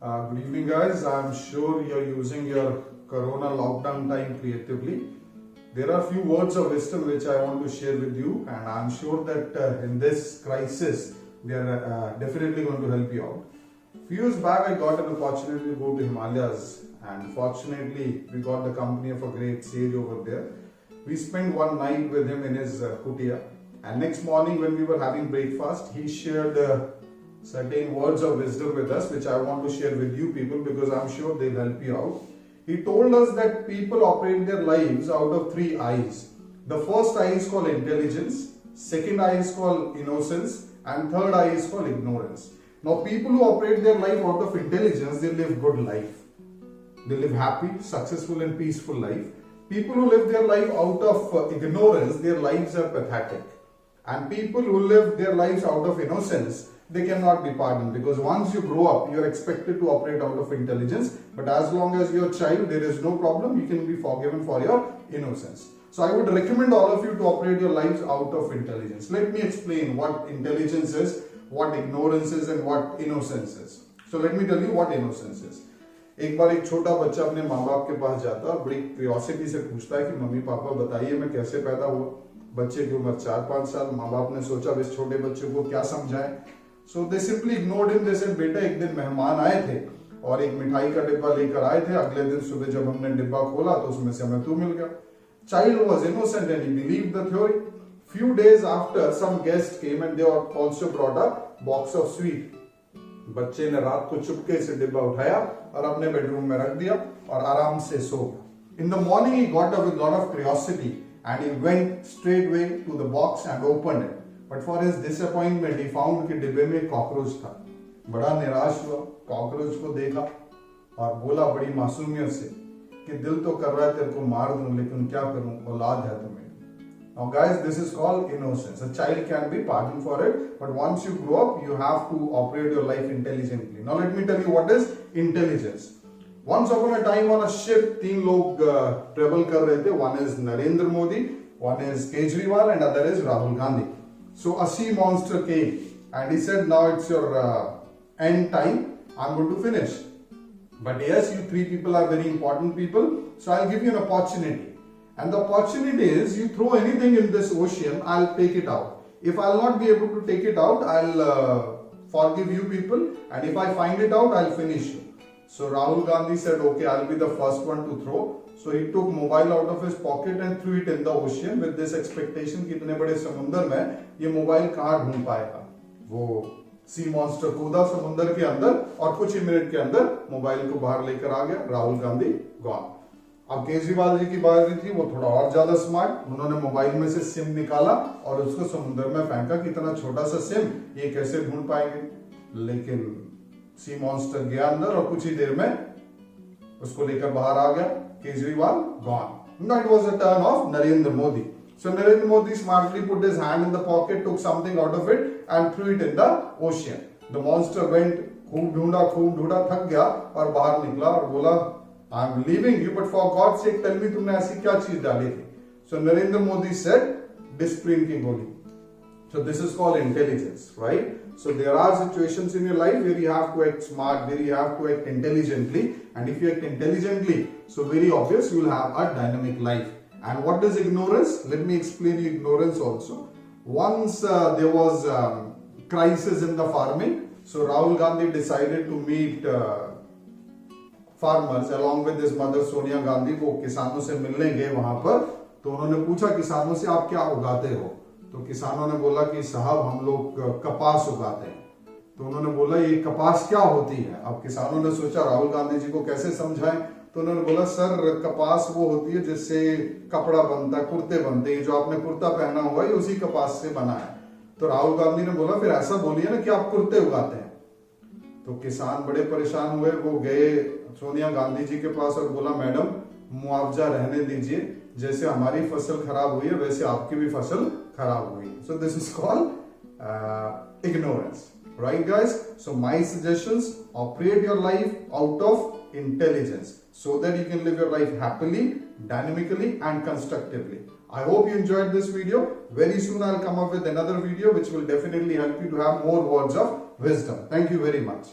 Good evening, guys. I'm sure you're using your Corona lockdown time creatively. There are few words of wisdom which I want to share with you, and I'm sure that in this crisis, they are definitely going to help you out. Few years back, I got an opportunity to go to Himalayas, and fortunately, we got the company of a great sage over there. We spent one night with him in his kutia, and next morning, when we were having breakfast, he shared certain words of wisdom with us, which I want to share with you people because I'm sure they'll help you out. He told us that people operate their lives out of three eyes. The first eye is called intelligence, second eye is called innocence, and third eye is called ignorance. Now, people who operate their life out of intelligence, they live good life. They live happy, successful, and peaceful life. People who live their life out of ignorance, their lives are pathetic. And people who live their lives out of innocence, they cannot be pardoned, because once you grow up, you are expected to operate out of intelligence. But as long as you're a child, there is no problem. You can be forgiven for your innocence. So I would recommend all of you to operate your lives out of intelligence. Let me explain what intelligence is, what ignorance is, and what innocence is. So let me tell you what innocence is. एक बार एक छोटा बच्चा अपने माँ बाप के पास जाता है, बड़ी क्यूरियोसिटी से पूछता है कि मम्मी पापा बताइए मैं कैसे पैदा हुआ। बच्चे की उम्र 4-5 साल। माँ बाप ने सोचा इस छोटे बच्चे को क्या समझाएं। So they simply ignored him. They said, बेटा एक दिन मेहमान आए थे और एक मिठाई का डिब्बा लेकर आए थे। अगले दिन सुबह जब हमने डिब्बा खोला तो उसमें से हमें तू मिल गया। Child was innocent and he believed the theory. Few days after, some guests came and they also brought a box of sweet. बच्चे ने रात को चुपके से डिब्बा उठाया और अपने बेडरूम में रख दिया और आराम से सो गया। In the morning he got up with a lot of curiosity and he went straightway to the box and opened it. But for his disappointment, he found कि डिब्बे में कॉकरोच था। बड़ा निराश हुआ, कॉकरोच को देखा और बोला बड़ी मासूमियत से कि दिल तो कर रहा है तेरे को मार दूं, लेकिन क्या करूं, औलाद है तो मेरी। Now guys, this is called innocence. A child can be pardoned for it, but once you grow up, you have to operate your life intelligently. Now let me tell you what is intelligence. Once upon a time on a ship, तीन लोग travel कर रहे थे. One is Narendra Modi, one is Kejriwal, and other is Rahul Gandhi. So a sea monster came and he said, now it's your end time, I'm going to finish. But yes, you three people are very important people, so I'll give you an opportunity. And the opportunity is, you throw anything in this ocean, I'll take it out. If I'll not be able to take it out, I'll forgive you people, and if I find it out, I'll finish you. So Rahul Gandhi said, okay, I'll be the first one to throw. So he took mobile out of his pocket and threw it in the ocean with this expectation कि इतने बड़े समुंदर में ये mobile कहाँ ढूंढ पाएगा। वो सी मॉन्स्टर कूदा समुंदर के अंदर और कुछ ही मिनट के अंदर मोबाइल को बाहर लेकर आ गया। राहुल गांधी गॉन। अब केजरीवाल जी की बारी थी, वो थोड़ा और ज्यादा स्मार्ट। उन्होंने मोबाइल में से सिम निकाला और उसको समुंदर में फेंका कि इतना छोटा सा सिम ये कैसे ढूंढ पाएंगे। लेकिन सी मॉन्स्टर गया अंदर और कुछ ही देर में उसको लेकर बाहर आ गया। Kejriwal gone. Now it was the turn of Narendra Modi. So Narendra Modi smartly put his hand in the pocket, took something out of it and threw it in the ocean. The monster went, खूब ढूंढा, थक गया और बाहर निकला और बोला, I'm leaving you, but for God's sake tell me तुमने ऐसी क्या चीज डाली थी? So Narendra Modi said, Disprin की गोली. So this is called intelligence, right? So there are situations in your life where you have to act smart, where you have to act intelligently, and if you act intelligently, so very obvious you will have a dynamic life. And what is ignorance? Let me explain you ignorance also. Once there was crisis in the farming, so Rahul Gandhi decided to meet farmers along with his mother Sonia Gandhi. वो किसानों से मिलने गए वहां पर, तो उन्होंने पूछा किसानों से आप क्या उगाते हो? तो किसानों ने बोला कि साहब हम लोग कपास उगाते हैं। तो उन्होंने बोला ये कपास क्या होती है? अब किसानों ने सोचा राहुल गांधी जी को कैसे समझाएं, तो उन्होंने बोला सर कपास वो होती है जिससे कपड़ा बनता है, कुर्ते बनते हैं, जो आपने कुर्ता पहना हुआ है उसी कपास से बना है। तो राहुल गांधी ने बोला फिर ऐसा बोलिए ना कि आप कुर्ते उगाते हैं। तो किसान बड़े परेशान हुए, वो गए सोनिया गांधी जी के पास और बोला मैडम मुआवजा रहने दीजिए, जैसे हमारी फसल खराब हुई है वैसे आपकी भी फसल खराब हुई है। So this is called ignorance, right guys? So my suggestions, operate your life out of intelligence so that you can live your life happily, dynamically and constructively. I hope you enjoyed this video. Very soon I'll come up with another video which will definitely help you to have more words of wisdom. Thank you very much.